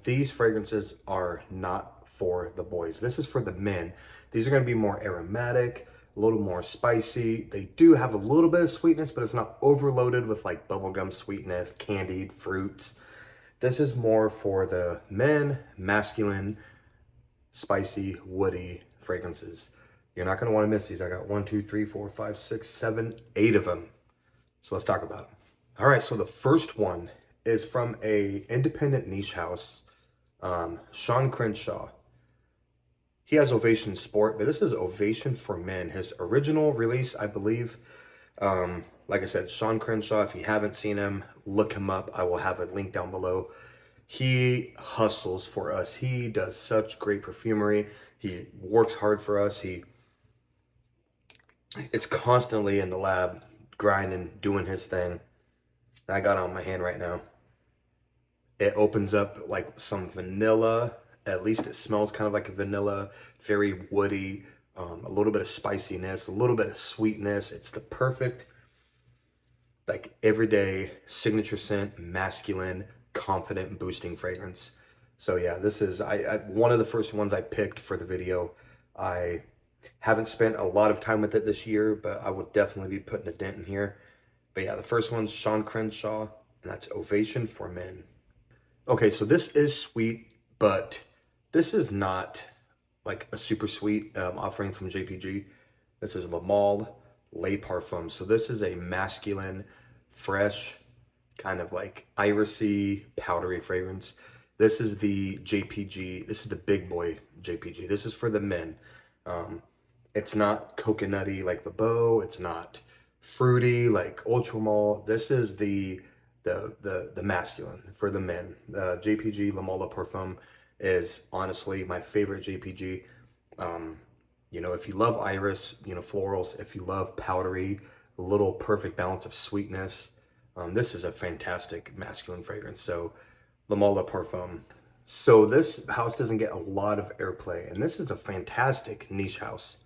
these fragrances are not for the boys. This is for the men. These are going to be more aromatic, a little more spicy. They do have a little bit of sweetness, but it's not overloaded with like bubblegum sweetness, candied fruits. This is more for the men, masculine, spicy, woody fragrances. You're not going to want to miss these. I got 1, 2, 3, 4, 5, 6, 7, 8 of them. So let's talk about them. All right, so the first one is from a independent niche house, Sean Crenshaw. He has Ovation Sport, but this is Ovation for Men. His original release, I believe, like I said, Sean Crenshaw, if you haven't seen him, look him up. I will have a link down below. He hustles for us. He does such great perfumery. He works hard for us. It's constantly in the lab, grinding, doing his thing. I got it on my hand right now. It opens up like some vanilla. At least it smells kind of like a vanilla, very woody, a little bit of spiciness, a little bit of sweetness. It's the perfect, like everyday signature scent, masculine, confident, boosting fragrance. So yeah, this is one of the first ones I picked for the video. I haven't spent a lot of time with it this year, but I will definitely be putting a dent in here. But yeah, the first one's Sean Crenshaw, and that's Ovation for Men. Okay, so this is sweet, but this is not like a super sweet offering from JPG. This is Le Male Les Parfums. So this is a masculine, fresh, kind of like irisy, powdery fragrance. This is the JPG. This is the big boy JPG. This is for the men. It's not coconutty like Le Beau. It's not fruity like Ultra Male. This is the masculine for the men. JPG Le Male Parfum is honestly my favorite JPG. You know, if you love iris, you know, florals, if you love powdery, a little perfect balance of sweetness, this is a fantastic masculine fragrance. So Le Male Parfum. So this house doesn't get a lot of airplay, and this is a fantastic niche house.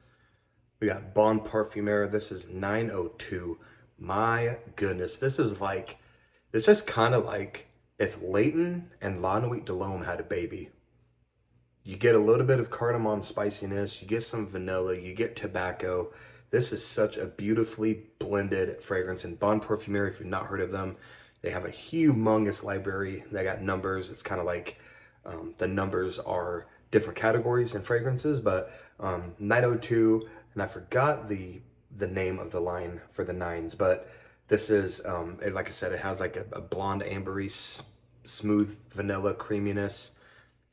We got Bon Parfumeur. This is 902. My goodness, this is kind of like if Layton and La Nuit de l'Homme had a baby. You get a little bit of cardamom spiciness, you get some vanilla, you get tobacco. This is such a beautifully blended fragrance. And Bon Parfumeur, if you've not heard of them, they have a humongous library. They got numbers. It's kind of like the numbers are different categories and fragrances, but 902, and I forgot the name of the line for the nines, but this is, like I said, it has like a blonde, ambery, smooth vanilla creaminess.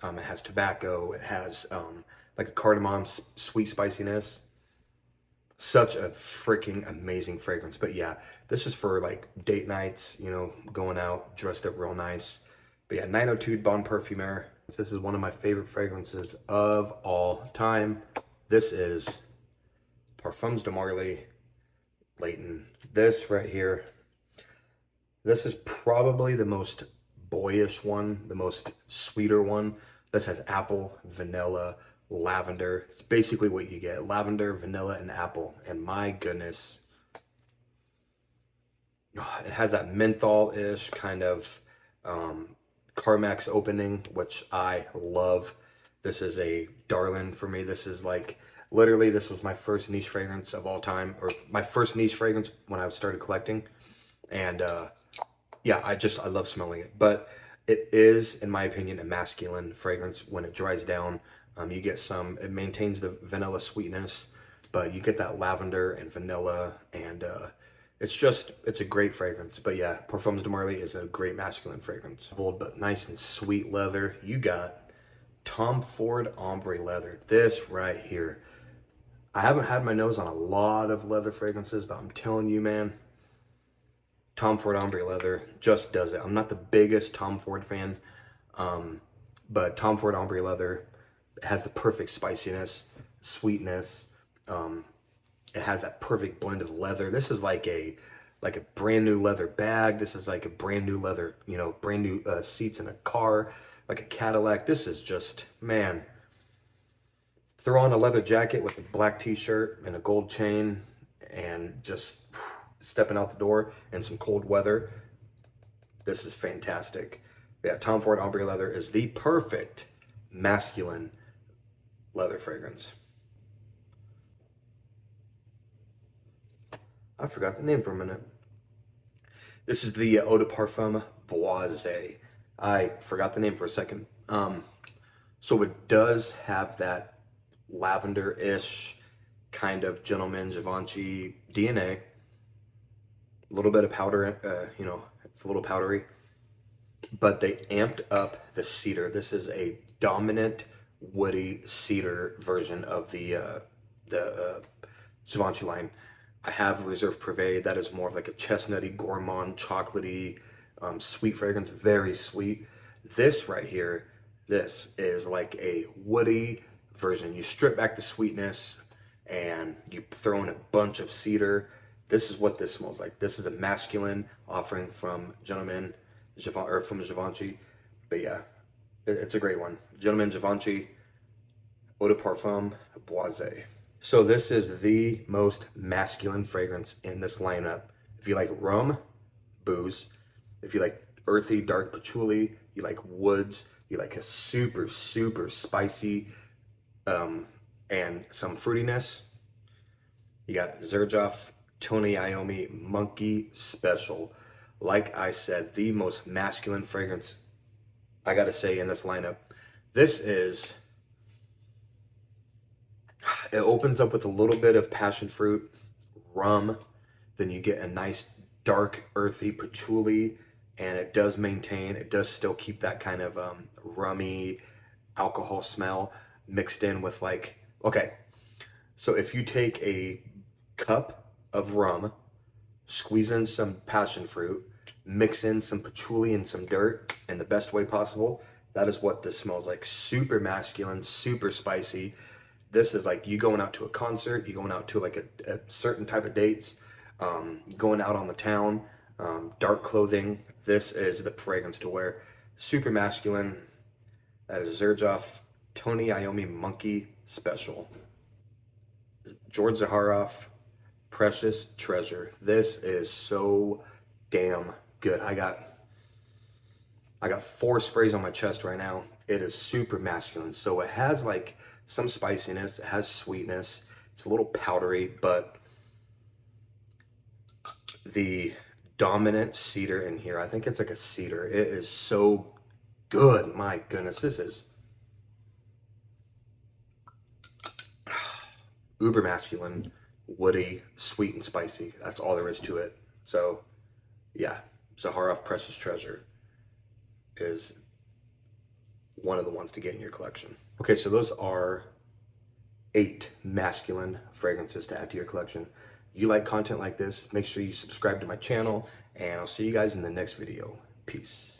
It has tobacco. It has like a cardamom sweet spiciness. Such a freaking amazing fragrance. But yeah, this is for like date nights, you know, going out, dressed up real nice. But yeah, 902 Bon Parfumeur. This is one of my favorite fragrances of all time. This is Parfums de Marly Layton. This right here, this is probably the most boyish one, the most sweeter one. This has apple, vanilla, lavender. It's basically what you get. Lavender, vanilla, and apple. And my goodness, it has that menthol-ish kind of Carmex opening, which I love. This is a darling for me. This is like, literally, this was my first niche fragrance of all time, or my first niche fragrance when I started collecting. And yeah, I love smelling it. But it is, in my opinion, a masculine fragrance. When it dries down, you get some, it maintains the vanilla sweetness, but you get that lavender and vanilla, and it's a great fragrance. But yeah, Parfums de Marly is a great masculine fragrance. Bold but nice and sweet leather. You got Tom Ford Ombre leather. This right here. I haven't had my nose on a lot of leather fragrances, but I'm telling you, man, Tom Ford Ombre leather just does it. I'm not the biggest Tom Ford fan, but Tom Ford Ombre leather has the perfect spiciness, sweetness. It has that perfect blend of leather. This is like a brand new leather bag. This is like a brand new leather, you know, brand new seats in a car, like a Cadillac. This is just, man, throw on a leather jacket with a black t-shirt and a gold chain and just stepping out the door in some cold weather. This is fantastic. Yeah, Tom Ford Ombre Leather is the perfect masculine leather fragrance. I forgot the name for a minute. This is the Eau de Parfum Boisée. I forgot the name for a second. So it does have that lavender-ish kind of gentleman Givenchy DNA. A little bit of powder, it's a little powdery, but they amped up the cedar. This is a dominant woody cedar version of the Givenchy line. I have Reserve Privé. That is more of like a chestnutty, gourmand, chocolatey, sweet fragrance, very sweet. This right here, this is like a woody version. You strip back the sweetness and you throw in a bunch of cedar. This is what this smells like. This is a masculine offering from Gentleman, or from Givenchy. But yeah, it's a great one. Gentleman Givenchy, Eau de Parfum Boisée. So this is the most masculine fragrance in this lineup. If you like rum, booze. If you like earthy, dark patchouli, you like woods, you like a super, super spicy and some fruitiness. You got Xerjoff, Tony Iommi, Monkey Special. Like I said, the most masculine fragrance, I gotta say, in this lineup. This is, it opens up with a little bit of passion fruit, rum, then you get a nice dark earthy patchouli, and it does maintain, it does still keep that kind of rummy alcohol smell mixed in with like, okay, so if you take a cup of rum, squeeze in some passion fruit, mix in some patchouli and some dirt in the best way possible, that is what this smells like. Super masculine, super spicy. This is like you going out to a concert, you going out to like a certain type of dates, going out on the town, dark clothing. This is the fragrance to wear. Super masculine. That is Xerjoff Tony Iommi Monkey Special. George Zaharoff Precious Treasure. This is so damn good. I got 4 sprays on my chest right now. It is super masculine. So it has like some spiciness, it has sweetness, it's a little powdery, but the dominant cedar in here, I think it's like a cedar. It is so good. My goodness, this is uber masculine, woody, sweet, and spicy. That's all there is to it. So yeah, Zaharoff Precious Treasure is one of the ones to get in your collection. Okay, so those are 8 masculine fragrances to add to your collection. You like content like this, make sure you subscribe to my channel, and I'll see you guys in the next video. Peace.